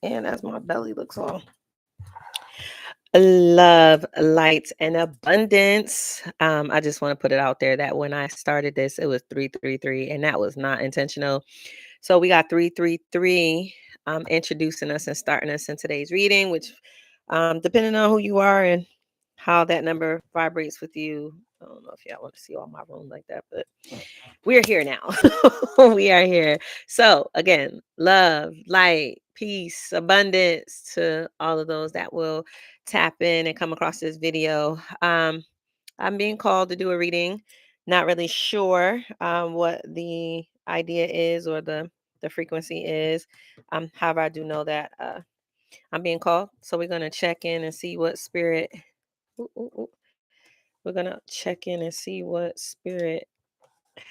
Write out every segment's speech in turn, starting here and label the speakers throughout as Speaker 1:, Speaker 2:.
Speaker 1: And as my belly looks all love, light, and abundance. I just want to put it out there that when I started this, it was 333, and that was not intentional. So we got 333 introducing us and starting us in today's reading, which depending on who you are and how that number vibrates with you. I don't know if y'all want to see all my room like that, but we're here now. We are here. So again, love, light, peace, abundance to all of those that will tap in and come across this video. I'm being called to do a reading. Not really sure what the idea is or the frequency is. However, I do know that I'm being called. So we're gonna check in and see what spirit. Ooh, ooh, ooh. We're gonna check in and see what spirit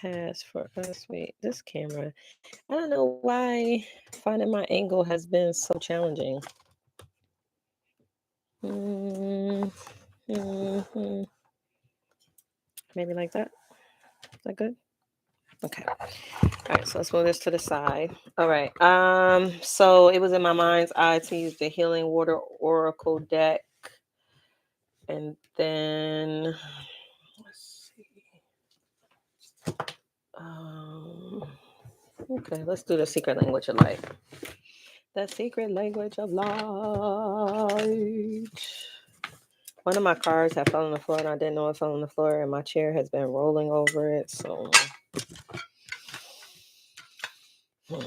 Speaker 1: has for us. Wait, this camera. I don't know why finding my angle has been so challenging. Mm, mhm. Maybe like that. Is that good? Okay. All right. So let's move this to the side. All right. So it was in my mind's eye to use the Healing Water Oracle deck, and then let's see. Um. Okay. Let's do the secret language of light. The secret language of light. One of my cards had fallen on the floor and I didn't know it fell on the floor, and my chair has been rolling over it. So been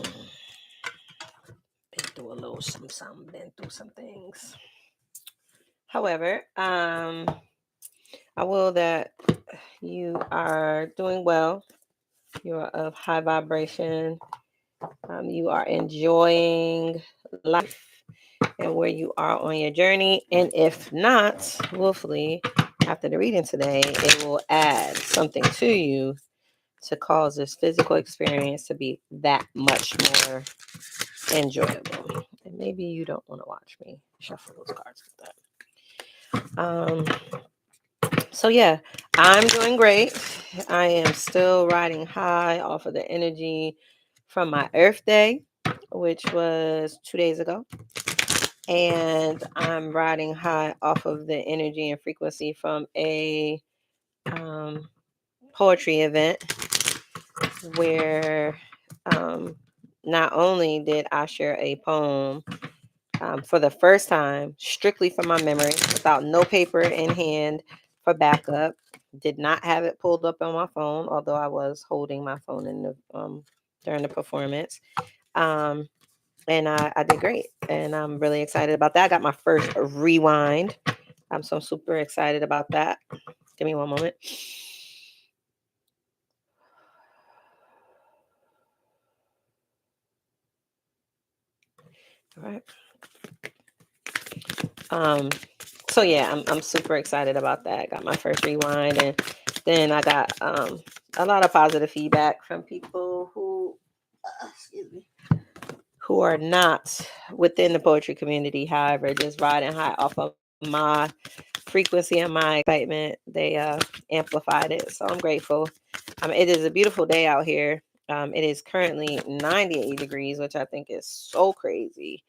Speaker 1: through a little some, been through some things. However, I will that you are doing well. You are of high vibration. You are enjoying life and where you are on your journey. And if not, willfully, after the reading today, it will add something to you to cause this physical experience to be that much more enjoyable. And maybe you don't want to watch me shuffle those cards with that. So yeah, I'm doing great. I am still riding high off of the energy from my Earth Day, which was 2 days ago. And I'm riding high off of the energy and frequency from a poetry event where not only did I share a poem for the first time, strictly from my memory, without no paper in hand for backup, did not have it pulled up on my phone, although I was holding my phone in the during the performance. And I did great, and I'm really excited about that. I got my first rewind. So I'm super excited about that. Give me one moment. All right. So yeah, I'm super excited about that. Got my first rewind, and then I got a lot of positive feedback from people excuse me, who are not within the poetry community. However, just riding high off of my frequency and my excitement, they amplified it. So I'm grateful. It is a beautiful day out here. It is currently 98 degrees, which I think is so crazy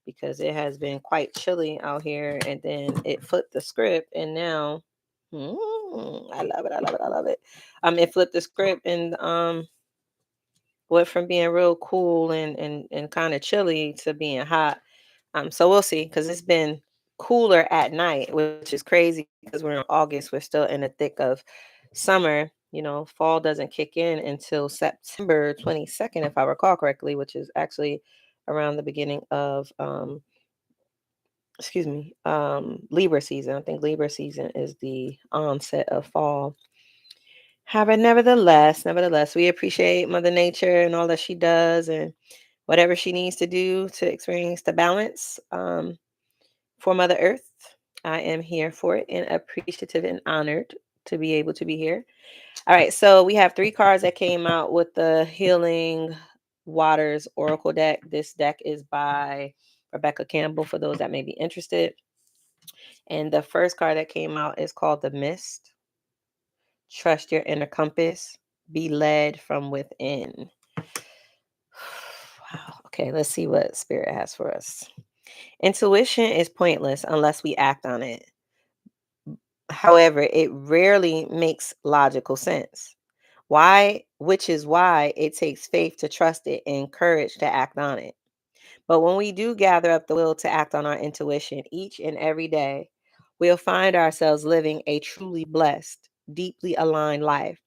Speaker 1: because it has been quite chilly out here, and then it flipped the script, and now I love it. I love it. I love it. It flipped the script and went from being real cool and kind of chilly to being hot. So we'll see, because it's been cooler at night, which is crazy because we're in August. We're still in the thick of summer. You know, fall doesn't kick in until September 22nd, if I recall correctly, which is actually around the beginning of Libra season. I think Libra season is the onset of fall. However, nevertheless, we appreciate Mother Nature and all that she does and whatever she needs to do to experience the balance for Mother Earth. I am here for it and appreciative and honored to be able to be here. All right, so we have 3 cards that came out with the Healing Waters Oracle deck. This deck is by Rebecca Campbell, for those that may be interested. And the first card that came out is called The Mist. Trust your inner compass. Be led from within. Wow. Okay, let's see what Spirit has for us. Intuition is pointless unless we act on it. However, it rarely makes logical sense. Why, which is why it takes faith to trust it and courage to act on it. But when we do gather up the will to act on our intuition each and every day, we'll find ourselves living a truly blessed, deeply aligned life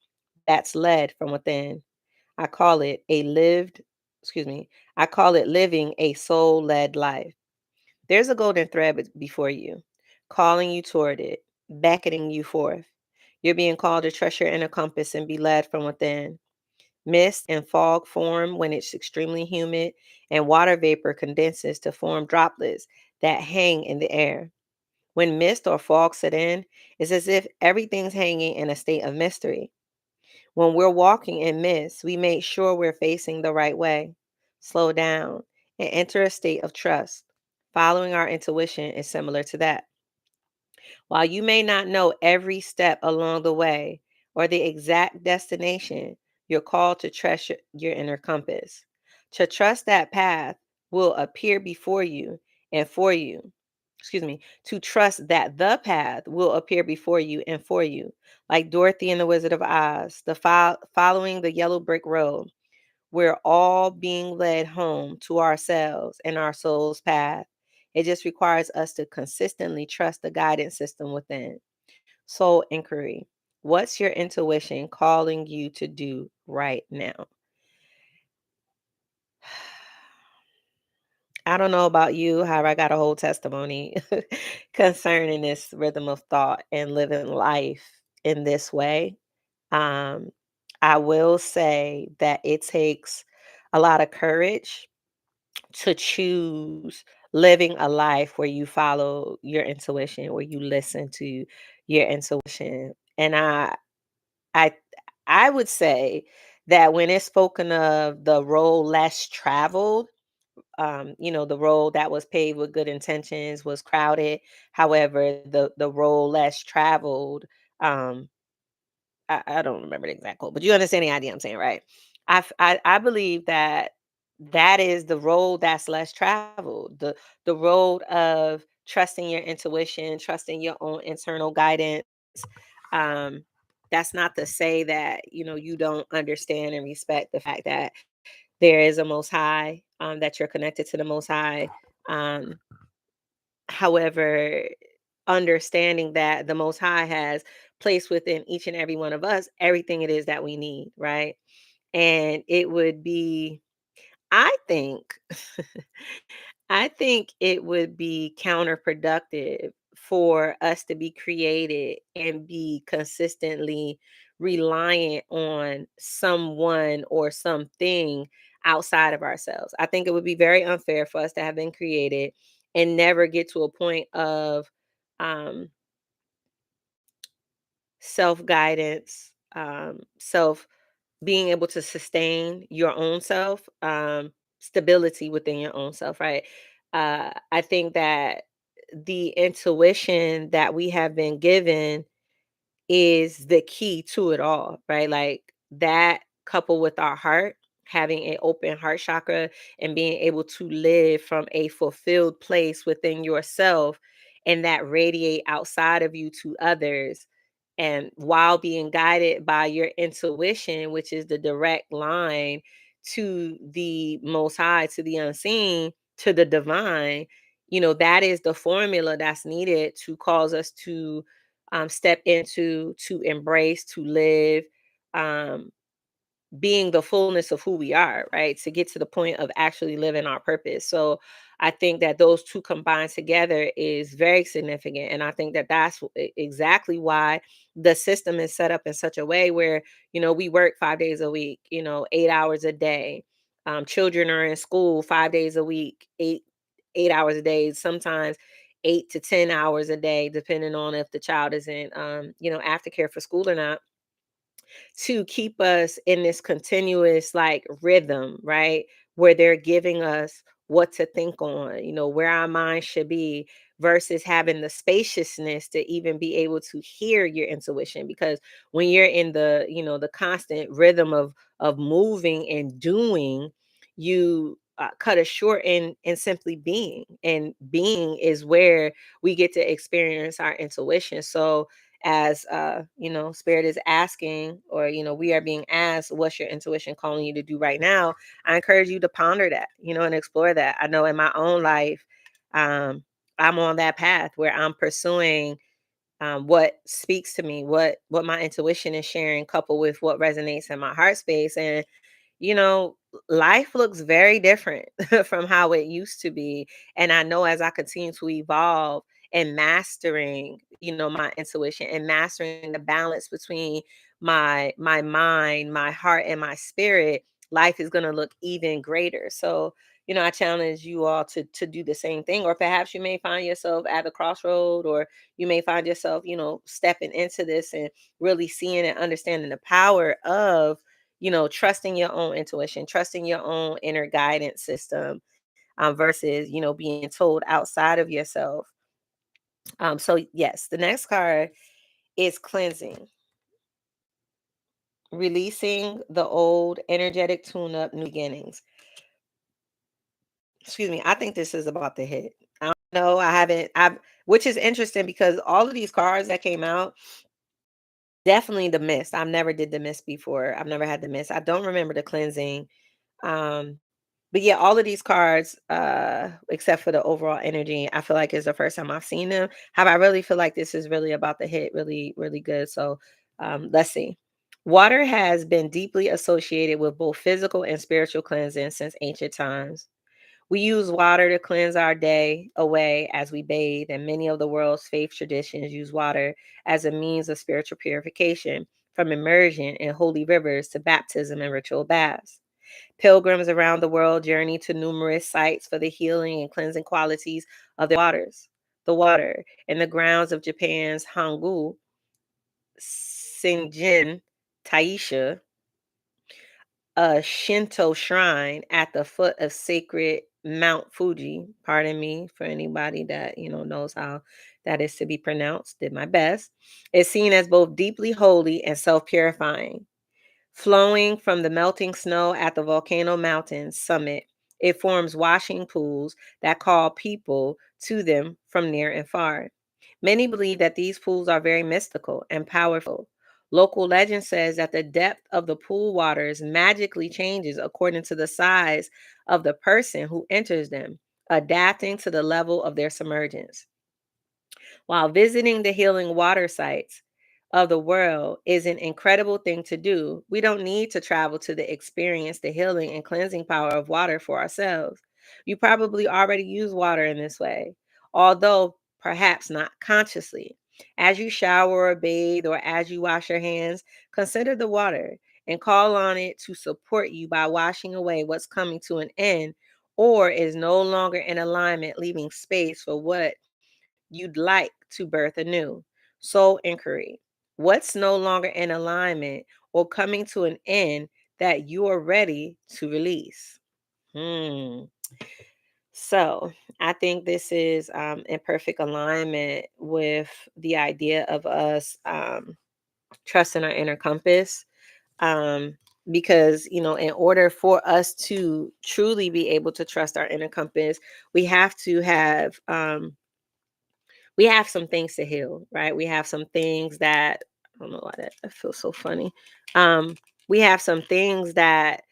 Speaker 1: that's led from within. I call it a lived, excuse me, I call it living a soul led life. There's a golden thread before you, calling you toward it, beckoning you forth. You're being called to trust your inner compass and be led from within. Mist and fog form when it's extremely humid, and water vapor condenses to form droplets that hang in the air. When mist or fog set in, it's as if everything's hanging in a state of mystery. When we're walking in mist, we make sure we're facing the right way, slow down, and enter a state of trust. Following our intuition is similar to that. While you may not know every step along the way or the exact destination, you're called to trust your inner compass. To trust that path will appear before you and for you. Excuse me, to trust that the path will appear before you and for you. Like Dorothy in the Wizard of Oz, following the yellow brick road. We're all being led home to ourselves and our soul's path. It just requires us to consistently trust the guidance system within. Soul inquiry. What's your intuition calling you to do right now? I don't know about you, however, I got a whole testimony concerning this rhythm of thought and living life in this way. Um, I will say that it takes a lot of courage to choose living a life where you follow your intuition, where you listen to your intuition. And I I would say that when it's spoken of the road less traveled, the road that was paved with good intentions was crowded. However, the road less traveled, um, I don't remember the exact quote, but you understand the idea I'm saying, right? I believe that that is the road that's less traveled, the road of trusting your intuition, trusting your own internal guidance. Um, that's not to say that you don't understand and respect the fact that there is a Most High, that you're connected to the Most High. Um, However, understanding that the Most High has placed within each and every one of us everything it is that we need, right? And it would be, I think, I think it would be counterproductive for us to be created and be consistently reliant on someone or something outside of ourselves. I think it would be very unfair for us to have been created and never get to a point of um, self guidance, self being able to sustain your own self, stability within your own self, right? I think that the intuition that we have been given is the key to it all, right? Like that coupled with our heart, having an open heart chakra and being able to live from a fulfilled place within yourself and that radiate outside of you to others. And while being guided by your intuition, which is the direct line to the most high, to the unseen, to the divine, that is the formula that's needed to cause us to step into, to embrace, to live, um, being the fullness of who we are, right? To get to the point of actually living our purpose. So I think that those two combined together is very significant. And I think that that's exactly why the system is set up in such a way where, we work 5 days a week, 8 hours a day. Children are in school 5 days a week, 8 hours a day, sometimes 8 to 10 hours a day, depending on if the child is in, aftercare for school or not, to keep us in this continuous like rhythm, right? Where they're giving us what to think on, where our mind should be versus having the spaciousness to even be able to hear your intuition. Because when you're in the constant rhythm of moving and doing, you cut us short in simply being. And being is where we get to experience our intuition. So as spirit is asking, or we are being asked, what's your intuition calling you to do right now? I encourage you to ponder that, and explore that. I know in my own life, um I'm on that path where I'm pursuing what speaks to me, what my intuition is sharing, coupled with what resonates in my heart space. And you know, life looks very different from how it used to be. And I know as I continue to evolve and mastering, my intuition, and mastering the balance between my mind, my heart, and my spirit, life is going to look even greater. So, I challenge you all to do the same thing. Or perhaps you may find yourself at a crossroad, or you may find yourself, stepping into this and really seeing and understanding the power of trusting your own intuition, trusting your own inner guidance system, versus, being told outside of yourself. So yes, the next card is cleansing, releasing the old, energetic tune up, new beginnings. Excuse me. I think this is about to hit. I don't know. Which is interesting because all of these cards that came out, definitely the mist. I've never did the mist before. I've never had the mist. I don't remember the cleansing. Um, But yeah, all of these cards, except for the overall energy, I feel like is the first time I've seen them. However, I really feel like this is really about to hit really, really good. So let's see. Water has been deeply associated with both physical and spiritual cleansing since ancient times. We use water to cleanse our day away as we bathe, and many of the world's faith traditions use water as a means of spiritual purification, from immersion in holy rivers to baptism and ritual baths. Pilgrims around the world journey to numerous sites for the healing and cleansing qualities of the waters. The water in the grounds of Japan's Hangul, Shingen, Taisha, a Shinto shrine at the foot of sacred Mount Fuji. Pardon me for anybody that knows how that is to be pronounced. Did my best. Is seen as both deeply holy and self-purifying. Flowing from the melting snow at the volcano mountain's summit, it forms washing pools that call people to them from near and far. Many believe that these pools are very mystical and powerful. Local legend says that the depth of the pool waters magically changes according to the size of the person who enters them, adapting to the level of their submergence. While visiting the healing water sites of the world is an incredible thing to do, we don't need to travel to experience the healing and cleansing power of water for ourselves. You probably already use water in this way, although perhaps not consciously. As you shower or bathe, or as you wash your hands, consider the water and call on it to support you by washing away what's coming to an end or is no longer in alignment, leaving space for what you'd like to birth anew. Soul inquiry. What's no longer in alignment or coming to an end that you are ready to release? Hmm. So I think this is in perfect alignment with the idea of us trusting our inner compass. Um, because, in order for us to truly be able to trust our inner compass, we have to have we have some things to heal, right? We have some things that I don't know why that feels so funny. Um, we have some things that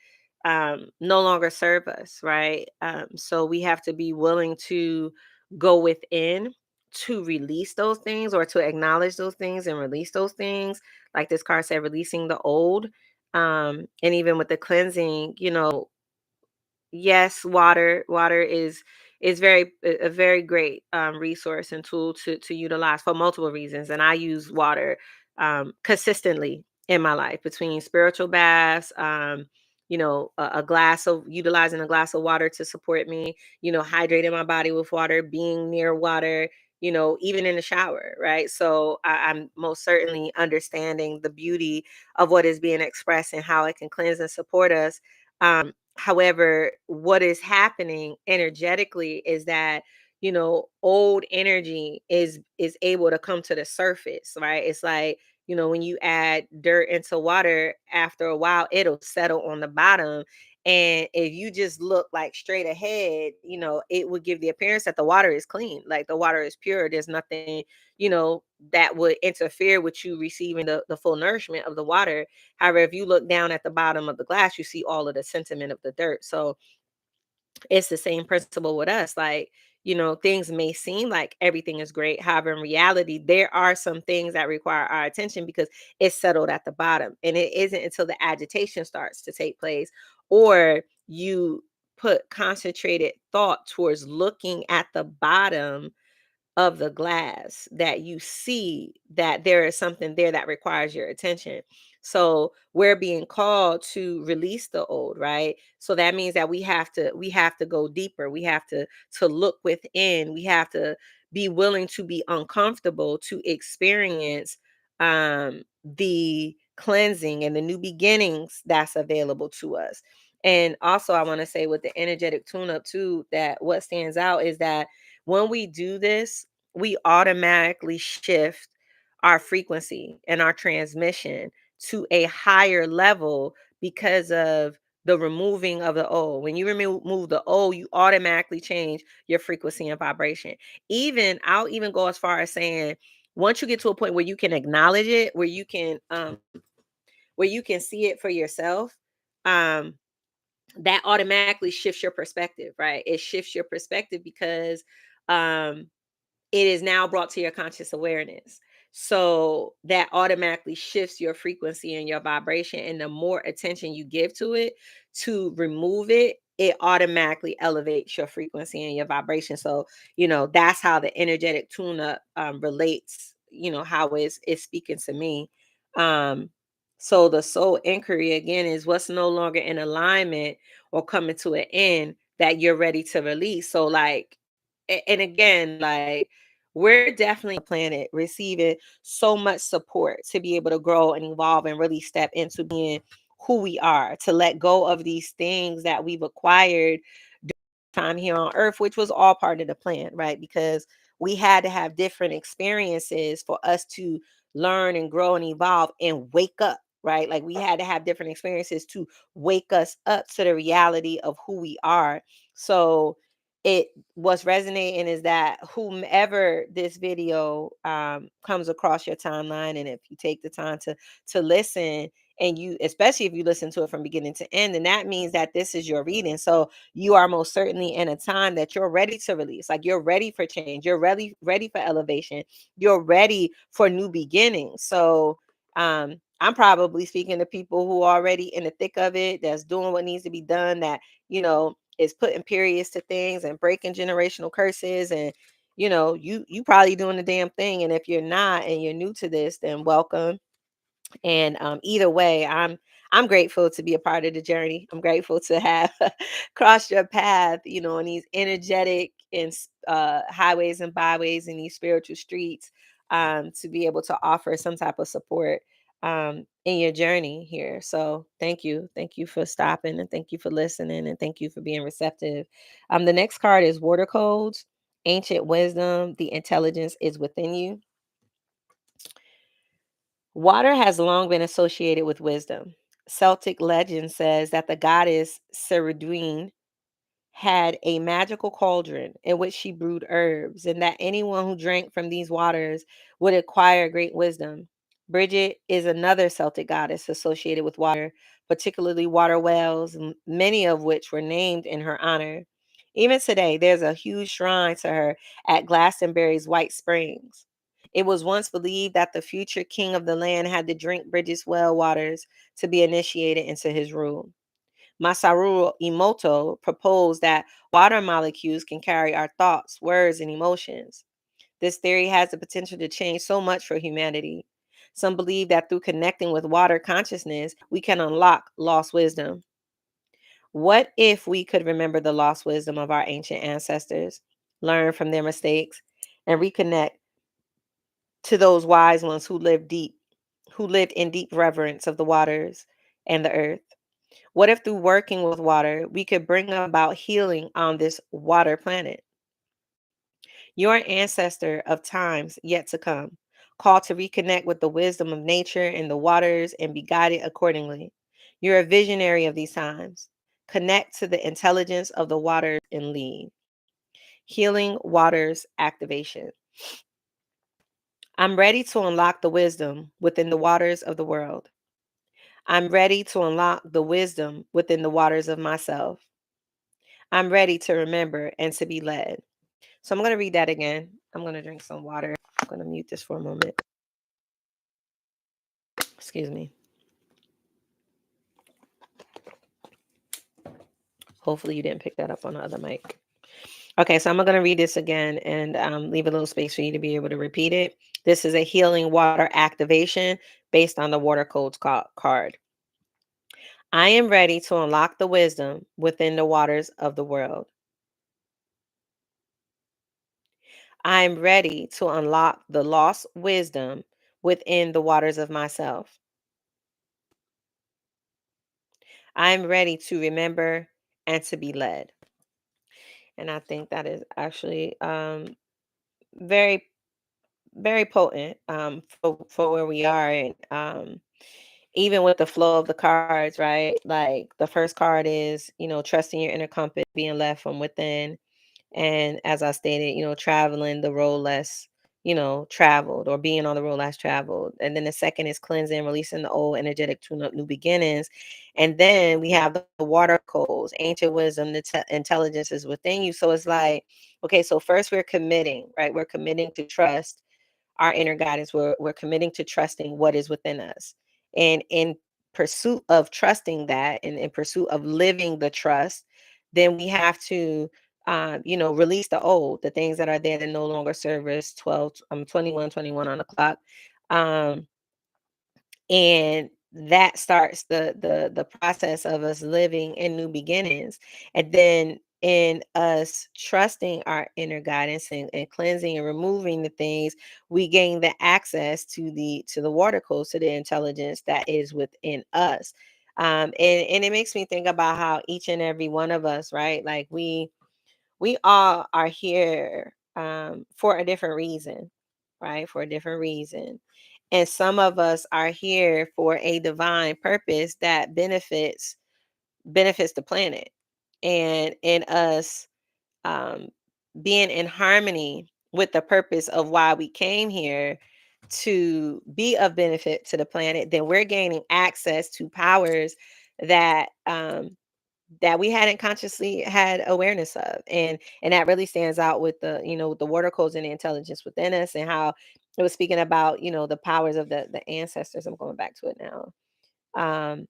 Speaker 1: no longer serve us, right? So we have to be willing to go within to release those things, or to acknowledge those things and release those things. Like this card said, releasing the old. And even with the cleansing, yes, water is very a very great resource and tool to utilize for multiple reasons. And I use water consistently in my life, between spiritual baths, a glass of utilizing a glass of water to support me, hydrating my body with water, being near water, even in the shower, right? So I'm most certainly understanding the beauty of what is being expressed and how it can cleanse and support us. However, what is happening energetically is that, old energy is able to come to the surface, right? It's like, when you add dirt into water, after a while, it'll settle on the bottom. And if you just look like straight ahead, it would give the appearance that the water is clean, like the water is pure. There's nothing, that would interfere with you receiving the full nourishment of the water. However, if you look down at the bottom of the glass, you see all of the sentiment of the dirt. So it's the same principle with us. Like, things may seem like everything is great. However, in reality, there are some things that require our attention because it's settled at the bottom. And it isn't until the agitation starts to take place, or you put concentrated thought towards looking at the bottom of the glass, that you see that there is something there that requires your attention. So we're being called to release the old, right? So that means that we have to go deeper. We have to look within. We have to be willing to be uncomfortable to experience the cleansing and the new beginnings that's available to us. And also, I want to say with the energetic tune up too, that what stands out is that when we do this, we automatically shift our frequency and our transmission to a higher level because of the removing of the old. When you remove the old, you automatically change your frequency and vibration. I'll even go as far as saying, once you get to a point where you can acknowledge it, where you can see it for yourself, um, that automatically shifts your perspective, right? It shifts your perspective because um it is now brought to your conscious awareness. So that automatically shifts your frequency and your vibration. And the more attention you give to it to remove it, it automatically elevates your frequency and your vibration. So, that's how the energetic tune up relates, how it's speaking to me. Um, so the soul inquiry again is what's no longer in alignment or coming to an end that you're ready to release. So, like, and again, like, we're definitely a planet receiving so much support to be able to grow and evolve and really step into being who we are, to let go of these things that we've acquired time here on earth, which was all part of the plan, right? Because we had to have different experiences for us to learn and grow and evolve and wake up, right? Like, we had to have different experiences to wake us up to the reality of who we are. So it what's resonating is that whomever this video comes across your timeline, and if you take the time to listen, and you, especially if you listen to it from beginning to end, then that means that this is your reading. So you are most certainly in a time that you're ready to release. Like, you're ready for change. You're ready for elevation. You're ready for new beginnings. So I'm probably speaking to people who are already in the thick of it, that's doing what needs to be done, that, is putting periods to things and breaking generational curses. And, you probably doing the damn thing. And if you're not and you're new to this, then welcome. And either way, I'm grateful to be a part of the journey. I'm grateful to have crossed your path, on these energetic and highways and byways and these spiritual streets, to be able to offer some type of support in your journey here. So thank you for stopping, and thank you for listening, and thank you for being receptive. The next card is Water Codes, Ancient Wisdom. The intelligence is within you. Water has long been associated with wisdom. Celtic legend says that the goddess Ceridwen had a magical cauldron in which she brewed herbs, and that anyone who drank from these waters would acquire great wisdom. Bridget is another Celtic goddess associated with water, particularly water wells, many of which were named in her honor. Even today, there's a huge shrine to her at Glastonbury's White Springs. It was once believed that the future king of the land had to drink Bridget's well waters to be initiated into his rule. Masaru Emoto proposed that water molecules can carry our thoughts, words, and emotions. This theory has the potential to change so much for humanity. Some believe that through connecting with water consciousness, we can unlock lost wisdom. What if we could remember the lost wisdom of our ancient ancestors, learn from their mistakes, and reconnect to those wise ones who lived in deep reverence of the waters and the earth? What if through working with water, we could bring about healing on this water planet? Your ancestor of times yet to come, called to reconnect with the wisdom of nature and the waters and be guided accordingly. You're a visionary of these times, Connect to the intelligence of the waters and lead. Healing waters activation. I'm ready to unlock the wisdom within the waters of the world. I'm ready to unlock the wisdom within the waters of myself. I'm ready to remember and to be led. So I'm going to read that again. I'm going to drink some water. I'm going to mute this for a moment. Excuse me. Hopefully you didn't pick that up on the other mic. Okay, so I'm going to read this again and leave a little space for you to be able to repeat it. This is a healing water activation based on the water codes card. I am ready to unlock the wisdom within the waters of the world. I am ready to unlock the lost wisdom within the waters of myself. I am ready to remember and to be led. And I think that is actually very, very potent for where we are. And even with the flow of the cards, right? Like the first card is, trusting your inner compass, being led from within. And as I stated, traveling the road less, traveled, or being on the road less traveled. And then the second is cleansing, releasing the old, energetic tune up, new beginnings. And then we have the water codes, ancient wisdom, the intelligence is within you. So it's like, okay, so first we're committing, right? We're committing to trust our inner guidance. We're committing to trusting what is within us. And in pursuit of trusting that, and in pursuit of living the trust, then we have to release the old, the things that are there that no longer serve us. 21 on the clock. Um, and that starts the process of us living in new beginnings. And then in us trusting our inner guidance, and cleansing and removing the things, we gain the access to the water codes, to the intelligence that is within us. And it makes me think about how each and every one of us, right, like we all are here for a different reason, right? For a different reason. And some of us are here for a divine purpose that benefits the planet. And in us um, being in harmony with the purpose of why we came here, to be of benefit to the planet, then we're gaining access to powers that that we hadn't consciously had awareness of. And that really stands out with the water codes and the intelligence within us, and how it was speaking about the powers of the ancestors. I'm going back to it now. um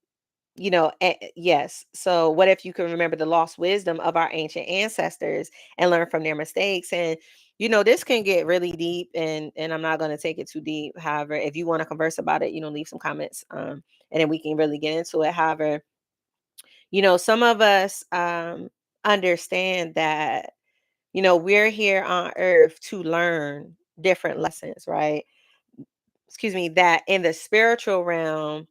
Speaker 1: yes, so what if you can remember the lost wisdom of our ancient ancestors and learn from their mistakes? And this can get really deep, and I'm not going to take it too deep. However, if you want to converse about it, leave some comments, and then we can really get into it. However, some of us understand that, we're here on earth to learn different lessons, right? Excuse me, that in the spiritual realm,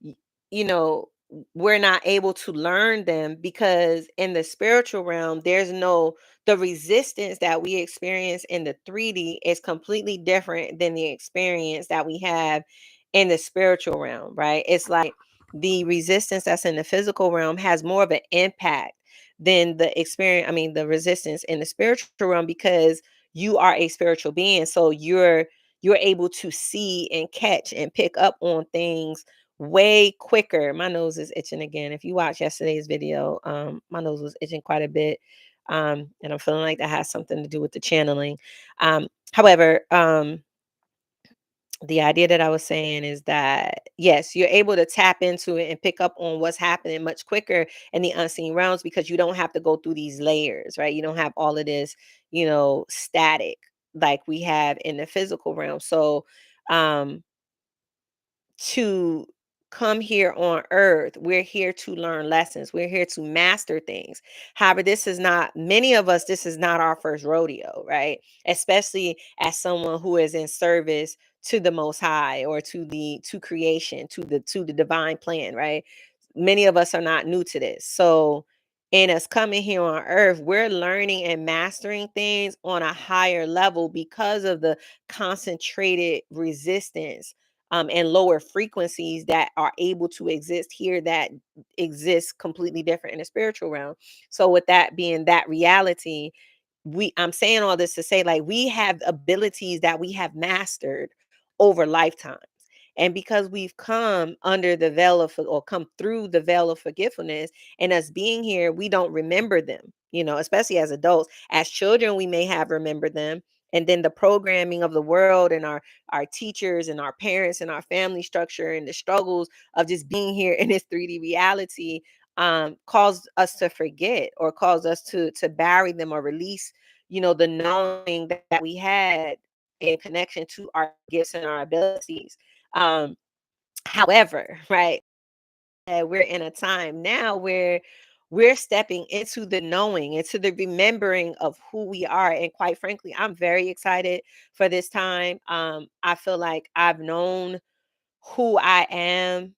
Speaker 1: y- you know, we're not able to learn them, because in the spiritual realm, the resistance that we experience in the 3D is completely different than the experience that we have in the spiritual realm, right? It's like the resistance that's in the physical realm has more of an impact than the resistance in the spiritual realm, because you are a spiritual being. So you're able to see and catch and pick up on things way quicker. My nose is itching again. If you watch yesterday's video, my nose was itching quite a bit. And I'm feeling like that has something to do with the channeling. However, the idea that I was saying is that, yes, you're able to tap into it and pick up on what's happening much quicker in the unseen realms, because you don't have to go through these layers, right? You don't have all of this, static like we have in the physical realm. So, um, to come here on earth, we're here to learn lessons. We're here to master things. However, many of us, this is not our first rodeo, right? Especially as someone who is in service to the most high, or to creation, to the divine plan, right? Many of us are not new to this. So in us coming here on earth, we're learning and mastering things on a higher level because of the concentrated resistance and lower frequencies that are able to exist here that exist completely different in the spiritual realm. So with that being that reality, I'm saying all this to say, like, we have abilities that we have mastered over lifetimes. And because we've come under the veil of or come through the veil of forgetfulness, and us being here, we don't remember them, especially as adults. As children, we may have remembered them. And then the programming of the world and our teachers and our parents and our family structure and the struggles of just being here in this 3D reality caused us to forget, or caused us to bury them or release, the knowing that we had in connection to our gifts and our abilities. Um, However, right, we're in a time now where we're stepping into the knowing, into the remembering of who we are. And quite frankly, I'm very excited for this time. I feel like I've known who I am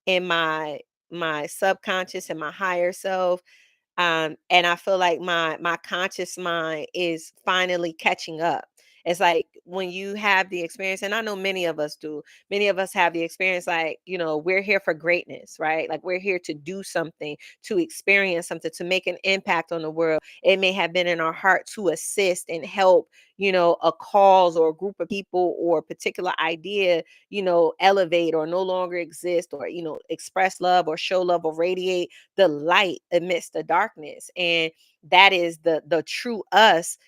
Speaker 1: in my subconscious and my higher self, and I feel like my conscious mind is finally catching up. It's like when you have the experience, and I know many of us do, many of us have the experience, like, we're here for greatness, right? Like, we're here to do something, to experience something, to make an impact on the world. It may have been in our heart to assist and help, a cause or a group of people or a particular idea, elevate or no longer exist, or, express love or show love or radiate the light amidst the darkness. And that is the true us,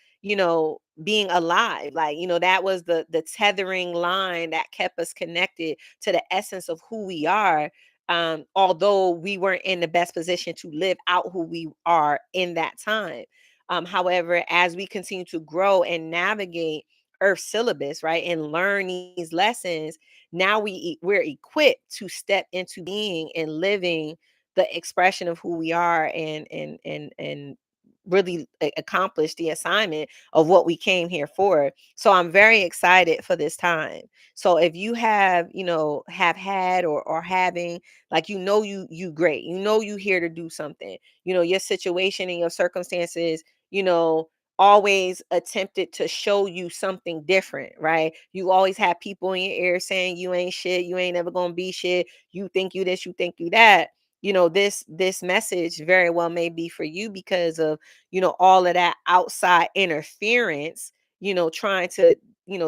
Speaker 1: being alive. Like, that was the tethering line that kept us connected to the essence of who we are. Although we weren't in the best position to live out who we are in that time. However, as we continue to grow and navigate earth syllabus, right, and learn these lessons, now we're equipped to step into being and living the expression of who we are, and really accomplish the assignment of what we came here for. So I'm very excited for this time. So if you have, have had or having, like, you great, you here to do something, your situation and your circumstances, always attempted to show you something different, right? You always have people in your ear saying you ain't shit, you ain't ever gonna be shit, you think you this, you think you that. This message very well may be for you because of, all of that outside interference, trying to,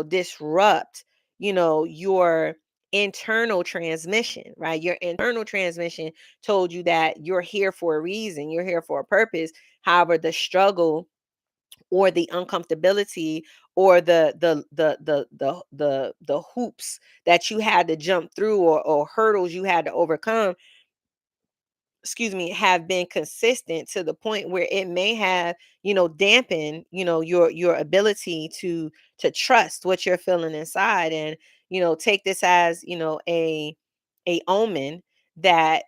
Speaker 1: disrupt, your internal transmission, right? Your internal transmission told you that you're here for a reason, you're here for a purpose. However, the struggle or the uncomfortability or the hoops that you had to jump through, or hurdles you had to overcome, have been consistent to the point where it may have, dampened, your ability to trust what you're feeling inside. And, take this as, a omen that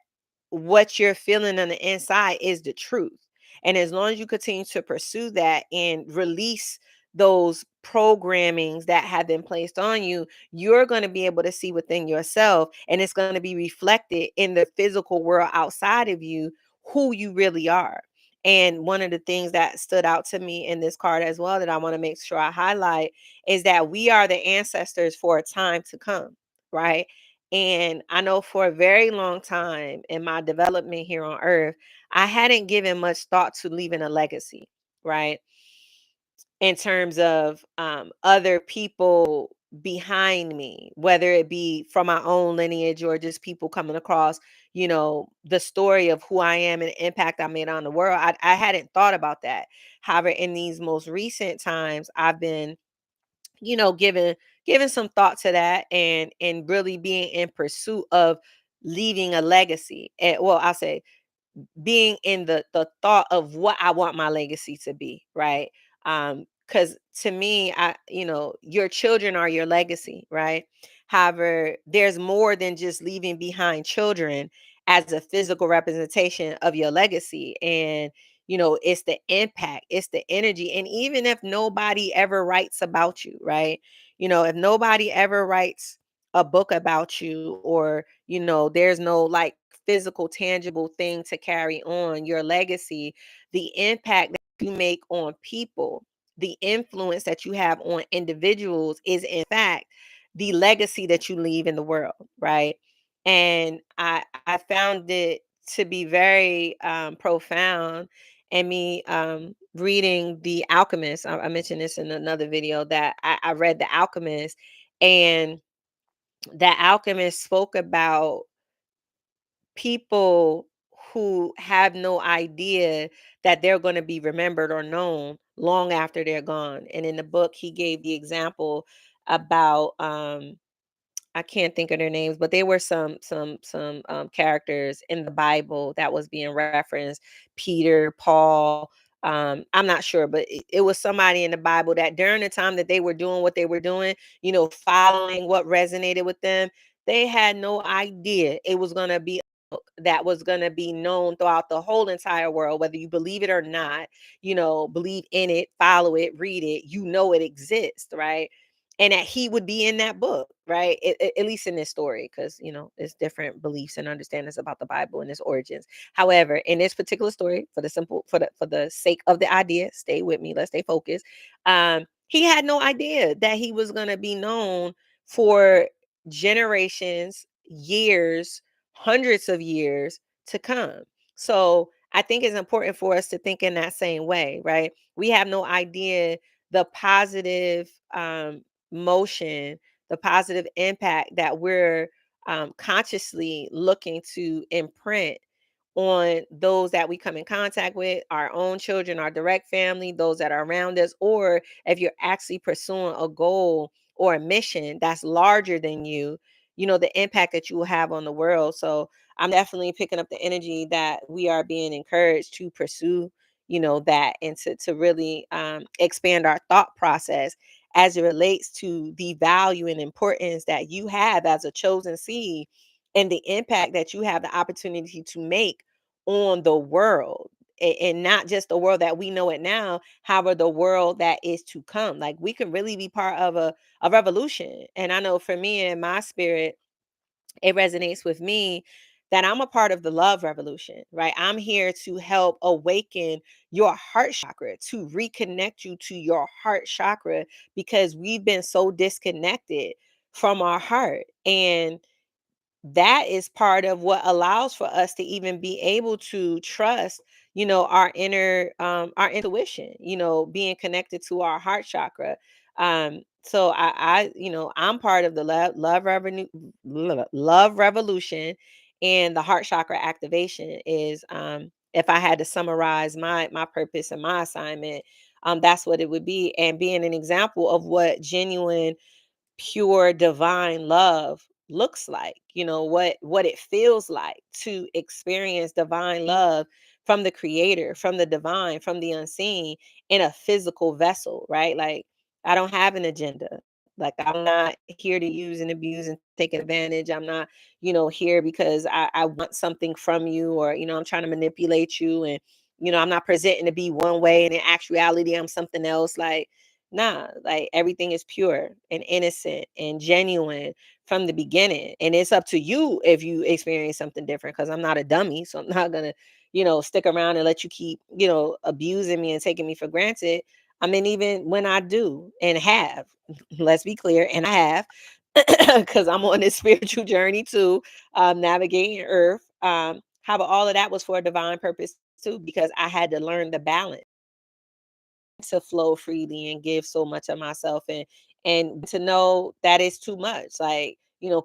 Speaker 1: what you're feeling on the inside is the truth. And as long as you continue to pursue that and release those programmings that have been placed on you, you're going to be able to see within yourself, and it's going to be reflected in the physical world outside of you, who you really are. And one of the things that stood out to me in this card as well, that I want to make sure I highlight, is that we are the ancestors for a time to come, right? And I know for a very long time in my development here on earth, I hadn't given much thought to leaving a legacy, right? In terms of other people behind me, whether it be from my own lineage or just people coming across, the story of who I am and the impact I made on the world. I hadn't thought about that. However, in these most recent times, I've been, giving some thought to that, and really being in pursuit of leaving a legacy. And, well, I'll say being in the thought of what I want my legacy to be, right? Cuz to me, your children are your legacy, right? However, there's more than just leaving behind children as a physical representation of your legacy. And it's the impact, it's the energy. And even if nobody ever writes about you, right? If nobody ever writes a book about you, or there's no, like, physical tangible thing to carry on your legacy, the impact that you make on people, the influence that you have on individuals is in fact the legacy that you leave in the world, right? And I found it to be very profound. And me reading The Alchemist, I mentioned this in another video, that I read The Alchemist, and The Alchemist spoke about people who have no idea that they're going to be remembered or known long after they're gone. And in the book, he gave the example about I can't think of their names, but they were some characters in the Bible that was being referenced. Peter, Paul. I'm not sure, but it was somebody in the Bible that during the time that they were doing what they were doing, following what resonated with them, they had no idea it was going to be a book that was going to be known throughout the whole entire world, whether you believe it or not. Believe in it, follow it, read it. It exists, right? And that he would be in that book, right? At least in this story, because it's different beliefs and understandings about the Bible and its origins. However, in this particular story, for the sake of the idea, stay with me, let's stay focused. He had no idea that he was going to be known for generations, years, hundreds of years to come. So I think it's important for us to think in that same way, right? We have no idea the positive motion, the positive impact that we're consciously looking to imprint on those that we come in contact with, our own children, our direct family, those that are around us, or if you're actually pursuing a goal or a mission that's larger than you, the impact that you will have on the world. So I'm definitely picking up the energy that we are being encouraged to pursue, that, and to really expand our thought process as it relates to the value and importance that you have as a chosen seed, and the impact that you have the opportunity to make on the world. And not just the world that we know it now, however, the world that is to come. Like, we can really be part of a revolution. And I know for me and my spirit, it resonates with me that I'm a part of the love revolution, right? I'm here to help awaken your heart chakra, to reconnect you to your heart chakra, because we've been so disconnected from our heart. And that is part of what allows for us to even be able to trust, our our intuition, being connected to our heart chakra. So I'm part of the love revolution. And the heart chakra activation is, if I had to summarize my purpose and my assignment, that's what it would be. And being an example of what genuine, pure, divine love looks like, what it feels like to experience divine love from the creator, from the divine, from the unseen, in a physical vessel, right? Like, I don't have an agenda. Like, I'm not here to use and abuse and take advantage. I'm not, here because I want something from you, or I'm trying to manipulate you. And I'm not presenting to be one way and in actuality I'm something else. Like, nah, like, everything is pure and innocent and genuine from the beginning. And it's up to you if you experience something different, because I'm not a dummy. So I'm not gonna, stick around and let you keep, abusing me and taking me for granted. I mean, even when I do and have, let's be clear, and I have, because I'm on this spiritual journey too, navigating earth. How about all of that was for a divine purpose too, because I had to learn the balance to flow freely and give so much of myself, and to know that it's too much, like,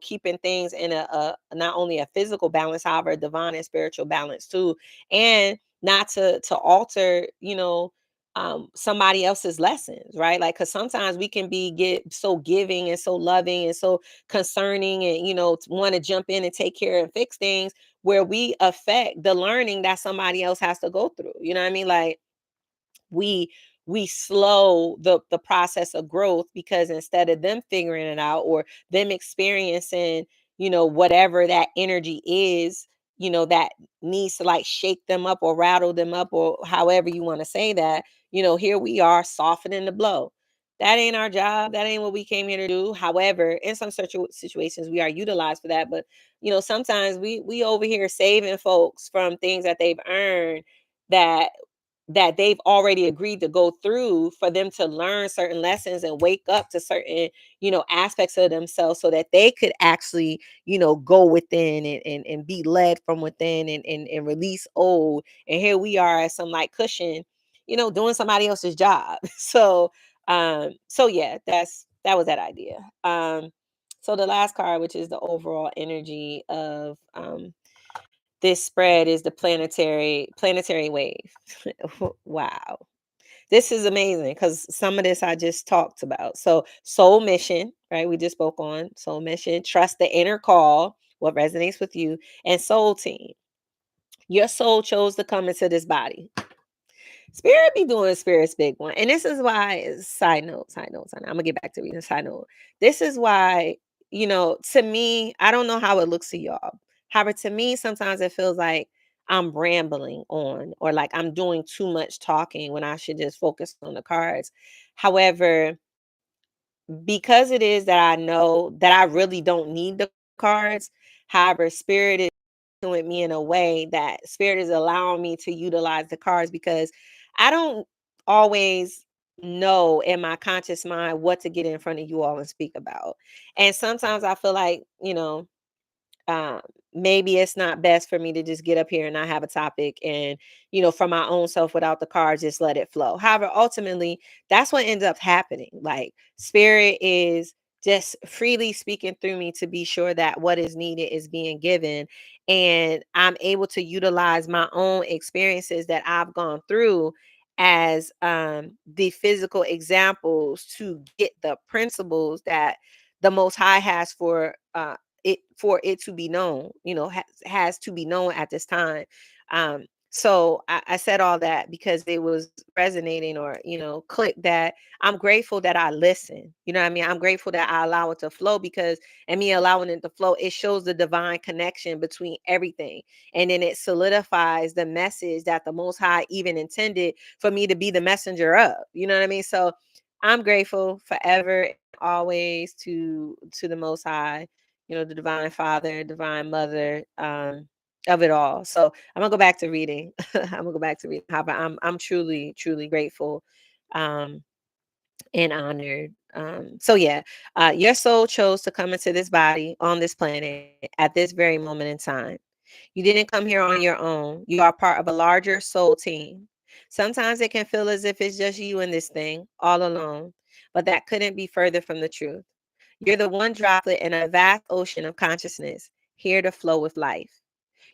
Speaker 1: keeping things in a not only a physical balance, however, a divine and spiritual balance too. And not to alter, somebody else's lessons, right? Like, because sometimes we can get so giving and so loving and so concerning, and want to jump in and take care and fix things, where we affect the learning that somebody else has to go through. You know what I mean? Like, we we slow the process of growth, because instead of them figuring it out, or them experiencing, whatever that energy is, that needs to, like, shake them up or rattle them up, or however you want to say that, here we are softening the blow. That ain't our job. That ain't what we came here to do. However, in some situations we are utilized for that. But sometimes we over here saving folks from things that they've earned, that that they've already agreed to go through for them to learn certain lessons and wake up to certain, aspects of themselves so that they could actually, go within and be led from within and release old. And here we are as some like cushion, doing somebody else's job. So yeah, that was that idea. So the last card, which is the overall energy of this spread, is the planetary wave. Wow. This is amazing because some of this I just talked about. So, soul mission, right? We just spoke on soul mission, trust the inner call, what resonates with you, and soul team. Your soul chose to come into this body. Spirit be doing Spirit's big one. And this is why, side note. I'm gonna get back to reading side note. This is why, to me, I don't know how it looks to y'all. However, to me, sometimes it feels like I'm rambling on or like I'm doing too much talking when I should just focus on the cards. However, because it is that I know that I really don't need the cards, however, Spirit is with me in a way that Spirit is allowing me to utilize the cards because I don't always know in my conscious mind what to get in front of you all and speak about. And sometimes I feel like, um, maybe it's not best for me to just get up here and not have a topic and, for my own self without the cards, just let it flow. However, ultimately, that's what ends up happening. Like, Spirit is just freely speaking through me to be sure that what is needed is being given. And I'm able to utilize my own experiences that I've gone through as the physical examples to get the principles that the Most High has for it to be known, has to be known at this time. So I said all that because it was resonating or, click that I'm grateful that I listen. You know what I mean? I'm grateful that I allow it to flow because, and me allowing it to flow, it shows the divine connection between everything. And then it solidifies the message that the Most High even intended for me to be the messenger of. You know what I mean? So I'm grateful forever and always to the Most High, the divine father, divine mother, of it all. So I'm gonna go back to reading. I'm gonna go back to reading. However, I'm truly, truly grateful um and honored. So yeah, your soul chose to come into this body on this planet at this very moment in time. You didn't come here on your own. You are part of a larger soul team. Sometimes it can feel as if it's just you in this thing, all alone, but that couldn't be further from the truth. You're the one droplet in a vast ocean of consciousness, here to flow with life.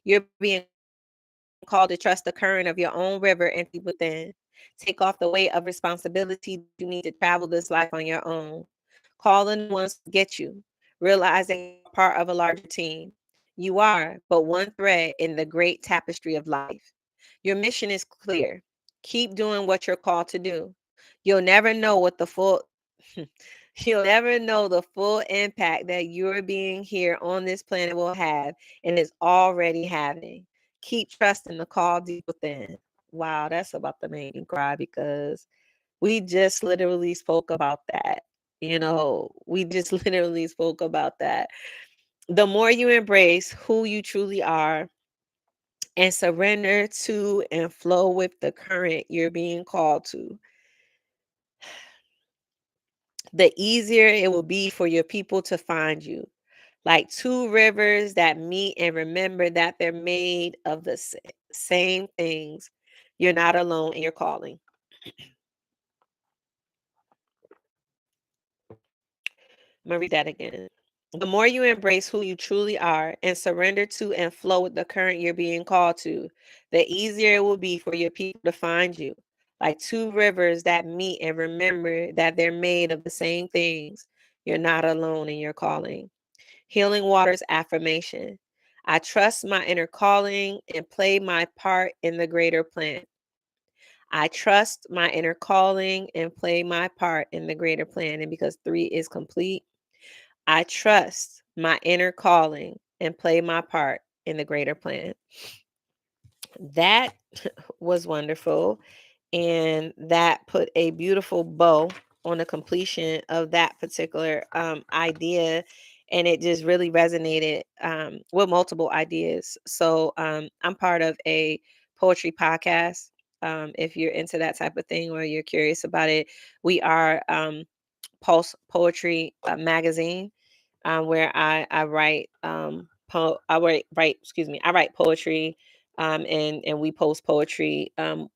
Speaker 1: You're being called to trust the current of your own river and to deep within. Take off the weight of responsibility that you need to travel this life on your own. Call in the ones who get you. Realize that you are part of a larger team. You are but one thread in the great tapestry of life. Your mission is clear. Keep doing what you're called to do. You'll never know what the full You'll never know the full impact that your being here on this planet will have and is already having. Keep trusting the call deep within. Wow, that's about to make me cry because we just literally spoke about that. We just literally spoke about that. The more you embrace who you truly are and surrender to and flow with the current you're being called to, the easier it will be for your people to find you. Like two rivers that meet and remember that they're made of the same things. You're not alone in your calling. I'm going to read that again. The more you embrace who you truly are and surrender to and flow with the current you're being called to, the easier it will be for your people to find you. Like two rivers that meet and remember that they're made of the same things. You're not alone in your calling. Healing Waters affirmation. I trust my inner calling and play my part in the greater plan. I trust my inner calling and play my part in the greater plan. And because three is complete, I trust my inner calling and play my part in the greater plan. That was wonderful. And that put a beautiful bow on the completion of that particular idea. And it just really resonated with multiple ideas. So I'm part of a poetry podcast. if you're into that type of thing or you're curious about it. We are Pulse Poetry Magazine, where I write excuse me, I write poetry, and we post poetry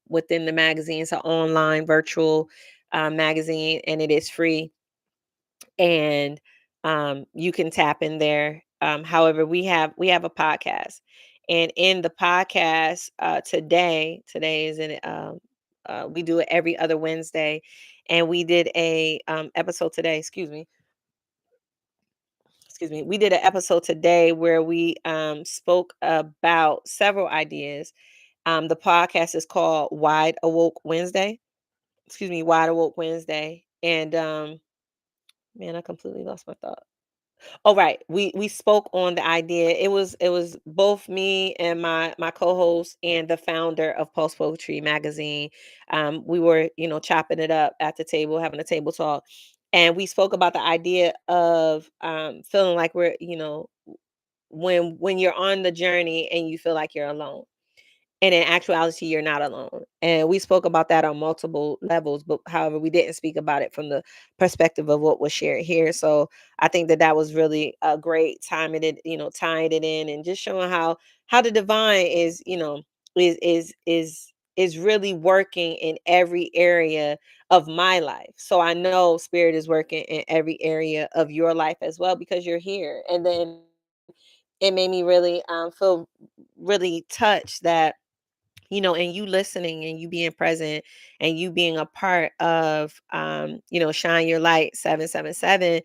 Speaker 1: within the magazine. It's an online virtual magazine, and it is free, and you can tap in there. However, we have a podcast, and in the podcast today is in we do it every other Wednesday, and we did a episode today. Excuse me. We did an episode today where we spoke about several ideas. The podcast is called Wide Awoke Wednesday. Excuse me, Wide Awoke Wednesday, and man, I completely lost my thought. Oh, right. We spoke on the idea. It was both me and my co-host and the founder of Pulse Poetry Magazine. We were, chopping it up at the table, having a table talk, and we spoke about the idea of feeling like we're, when you're on the journey and you feel like you're alone, and in actuality, you're not alone. And we spoke about that on multiple levels, but however, we didn't speak about it from the perspective of what was shared here. So I think that that was really a great time it, tying it in and just showing how the divine is, is really working in every area of my life. So I know spirit is working in every area of your life as well because you're here. And then it made me really feel really touched that and you listening and you being present and you being a part of Shine Your Light 777.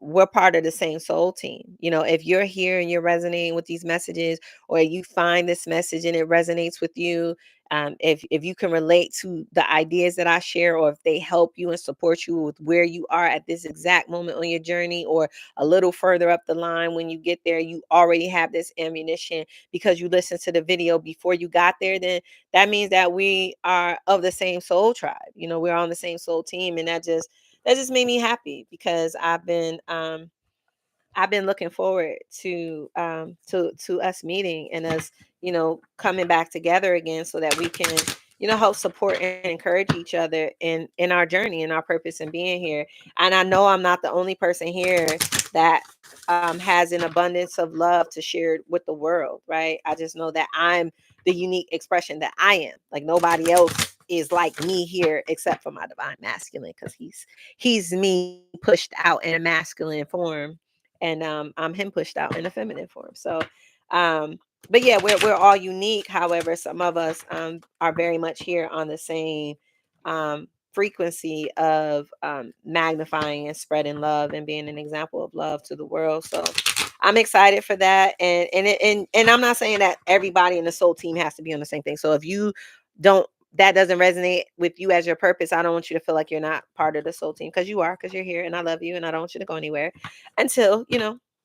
Speaker 1: We're part of the same soul team. If you're here and you're resonating with these messages, or you find this message and it resonates with you, if you can relate to the ideas that I share, or if they help you and support you with where you are at this exact moment on your journey, or a little further up the line when you get there, you already have this ammunition because you listened to the video before you got there, then that means that we are of the same soul tribe. We're on the same soul team. And that just made me happy because I've been looking forward to us meeting and us, coming back together again so that we can, help support and encourage each other in our journey and our purpose in being here. And I know I'm not the only person here that has an abundance of love to share with the world, right? I just know that I'm the unique expression that I am. Like nobody else is like me here except for my divine masculine, because he's me pushed out in a masculine form, and I'm him pushed out in a feminine form. So, um, but yeah, we're all unique. However, some of us are very much here on the same frequency of magnifying and spreading love and being an example of love to the world. So I'm excited for that. And I'm not saying that everybody in the soul team has to be on the same thing. So if you don't, that doesn't resonate with you as your purpose, I don't want you to feel like you're not part of the soul team, because you are, because you're here and I love you and I don't want you to go anywhere until,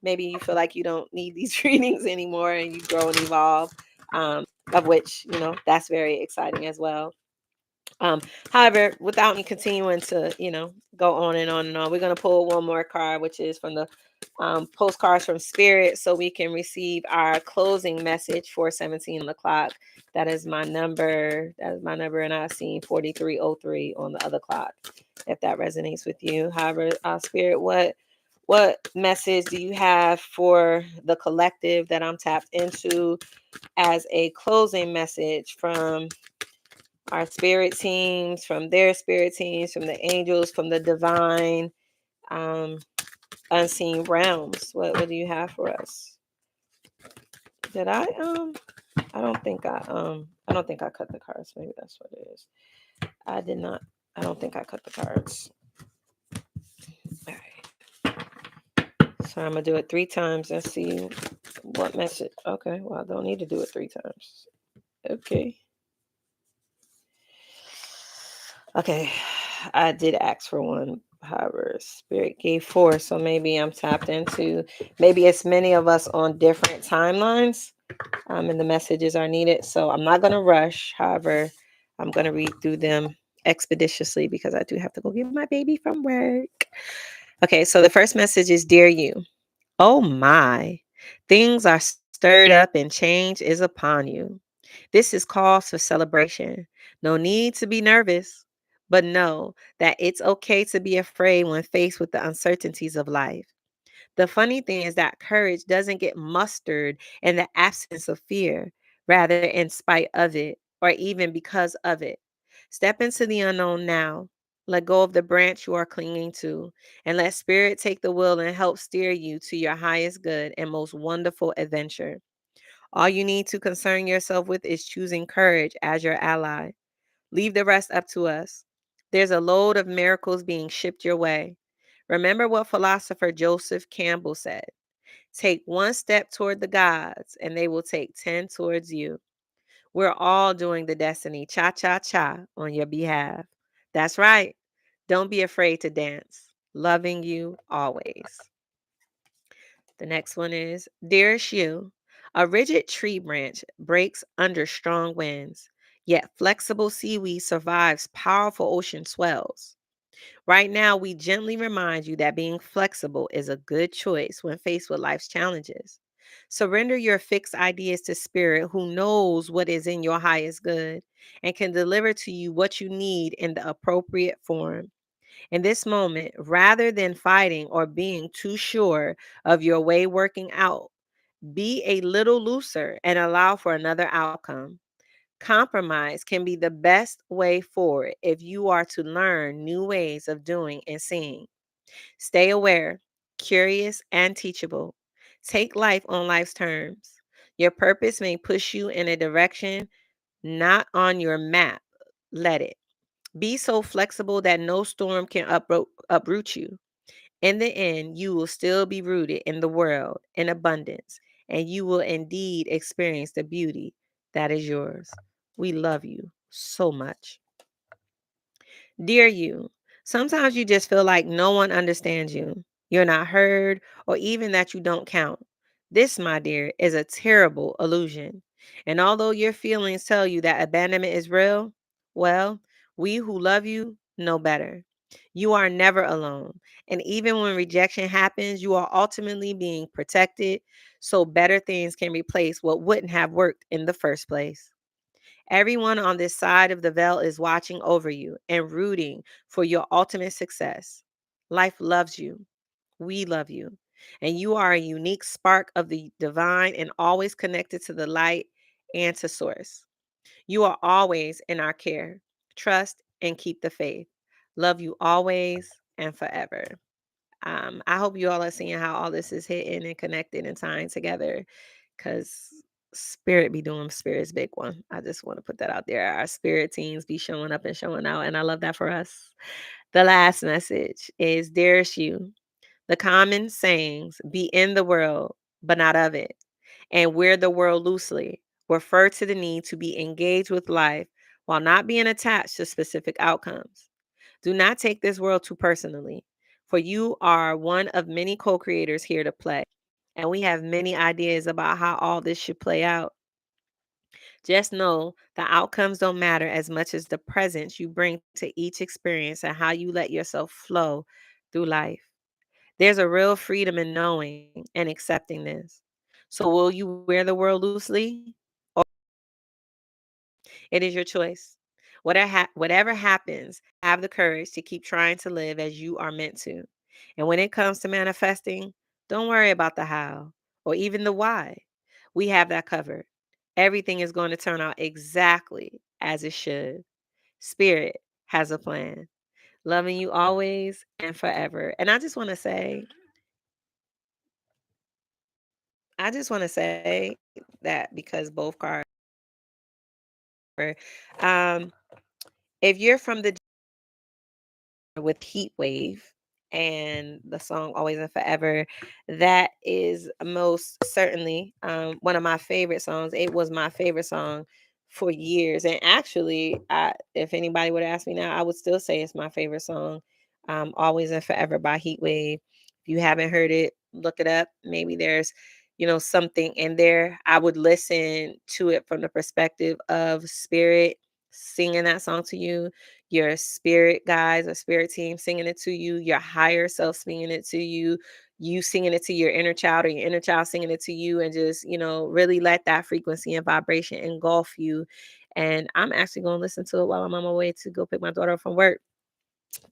Speaker 1: maybe you feel like you don't need these readings anymore and you grow and evolve, of which, that's very exciting as well. Um, However, without me continuing to, go on and on and on, we're going to pull one more card, which is from the postcards from Spirit, so we can receive our closing message for 17 on the clock. That is my number. That is my number, and I've seen 4303 on the other clock, if that resonates with you. However, Spirit, what message do you have for the collective that I'm tapped into as a closing message from our spirit teams, from their spirit teams, from the angels, from the divine um, unseen realms? What do you have for us? Did I don't think I cut the cards. Maybe that's what it is. I did not. I don't think I cut the cards. All right. So I'm gonna do it 3 times and see what message. Okay. Well, I don't need to do it 3 times. Okay. Okay, I did ask for one. However, Spirit gave 4, so maybe I'm tapped into. Maybe it's many of us on different timelines, and the messages are needed. So I'm not gonna rush. However, I'm gonna read through them expeditiously because I do have to go get my baby from work. Okay, so the first message is, "Dear you, oh my, things are stirred up and change is upon you. This is cause for celebration. No need to be nervous, but know that it's okay to be afraid when faced with the uncertainties of life. The funny thing is that courage doesn't get mustered in the absence of fear, rather, in spite of it, or even because of it. Step into the unknown now. Let go of the branch you are clinging to, and let Spirit take the wheel and help steer you to your highest good and most wonderful adventure. All you need to concern yourself with is choosing courage as your ally. Leave the rest up to us. There's a load of miracles being shipped your way. Remember what philosopher Joseph Campbell said: take one step toward the gods, and they will take 10 towards you. We're all doing the destiny cha cha cha on your behalf. That's right. Don't be afraid to dance. Loving you always. The next one is: dearest you, a rigid tree branch breaks under strong winds, yet flexible seaweed survives powerful ocean swells. Right now, we gently remind you that being flexible is a good choice when faced with life's challenges. Surrender your fixed ideas to Spirit, who knows what is in your highest good and can deliver to you what you need in the appropriate form. In this moment, rather than fighting or being too sure of your way working out, be a little looser and allow for another outcome. Compromise can be the best way forward if you are to learn new ways of doing and seeing. Stay aware, curious, and teachable. Take life on life's terms. Your purpose may push you in a direction not on your map. Let it. Be so flexible that no storm can uproot you. In the end, you will still be rooted in the world in abundance, and you will indeed experience the beauty that is yours. We love you so much. Dear you, sometimes you just feel like no one understands you. You're not heard, or even that you don't count. This, my dear, is a terrible illusion. And although your feelings tell you that abandonment is real, well, we who love you know better. You are never alone. And even when rejection happens, you are ultimately being protected so better things can replace what wouldn't have worked in the first place. Everyone on this side of the veil is watching over you and rooting for your ultimate success. Life loves you. We love you. And you are a unique spark of the divine and always connected to the light and to source. You are always in our care. Trust and keep the faith. Love you always and forever. I hope you all are seeing how all this is hitting and connected and tying together, because spirit be doing spirit's big one. I just want to put that out there. Our spirit teams be showing up and showing out, and I love that for us. The last message is: there's you. The common sayings: be in the world, but not of it, and wear the world loosely, refer to the need to be engaged with life while not being attached to specific outcomes. Do not take this world too personally, for you are one of many co creators here to play. And we have many ideas about how all this should play out. Just know the outcomes don't matter as much as the presence you bring to each experience and how you let yourself flow through life. There's a real freedom in knowing and accepting this. So, will you wear the world loosely? It is your choice. Whatever happens, have the courage to keep trying to live as you are meant to. And when it comes to manifesting, don't worry about the how or even the why. We have that covered. Everything is going to turn out exactly as it should. Spirit has a plan. Loving you always and forever. And I just want to say that because both cards were, um, if you're from the with Heat Wave and the song Always and Forever. That is most certainly one of my favorite songs. It was my favorite song for years. And actually, if anybody would ask me now, I would still say it's my favorite song, Always and Forever by Heat Wave. If you haven't heard it, look it up. Maybe there's something in there. I would listen to it from the perspective of spirit singing that song to you. your spirit guides or spirit team singing it to you, your higher self singing it to you singing it to your inner child, or your inner child singing it to you, and just, really let that frequency and vibration engulf you. And I'm actually going to listen to it while I'm on my way to go pick my daughter up from work,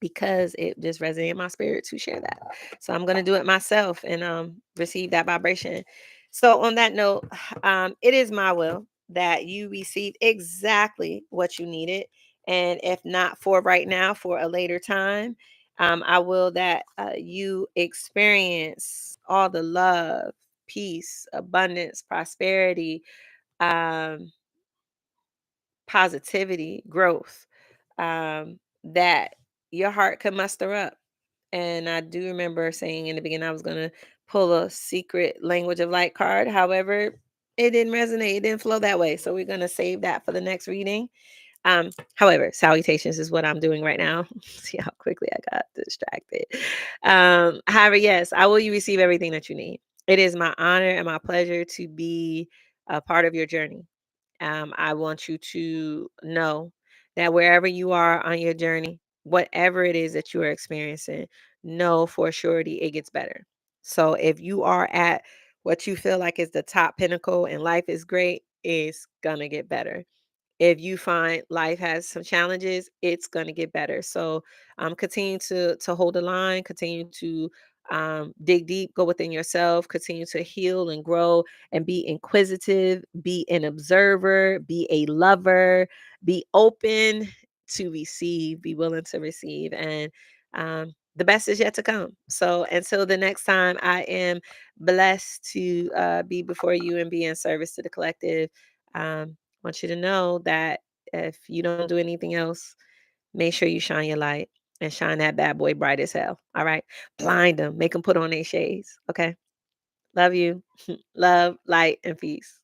Speaker 1: because it just resonated in my spirit to share that. So I'm going to do it myself and receive that vibration. So on that note, it is my will that you receive exactly what you needed. And if not for right now, for a later time, I will that you experience all the love, peace, abundance, prosperity, um, positivity, growth, that your heart can muster up. And I do remember saying in the beginning I was going to pull a secret language of light card. However, it didn't resonate. It didn't flow that way. So we're going to save that for the next reading. However, salutations is what I'm doing right now. See how quickly I got distracted. However, yes, I will receive everything that you need. It is my honor and my pleasure to be a part of your journey. I want you to know that wherever you are on your journey, whatever it is that you are experiencing, know for surety it gets better. So if you are at what you feel like is the top pinnacle and life is great, it's gonna get better. If you find life has some challenges, it's going to get better. So continue to hold the line, continue to dig deep, go within yourself, continue to heal and grow, and be inquisitive, be an observer, be a lover, be open to receive, be willing to receive. And the best is yet to come. So until the next time, I am blessed to be before you and be in service to the collective. Want you to know that if you don't do anything else, make sure you shine your light and shine that bad boy bright as hell. All right. Blind them, make them put on their shades. Okay. Love you. Love, light, and peace.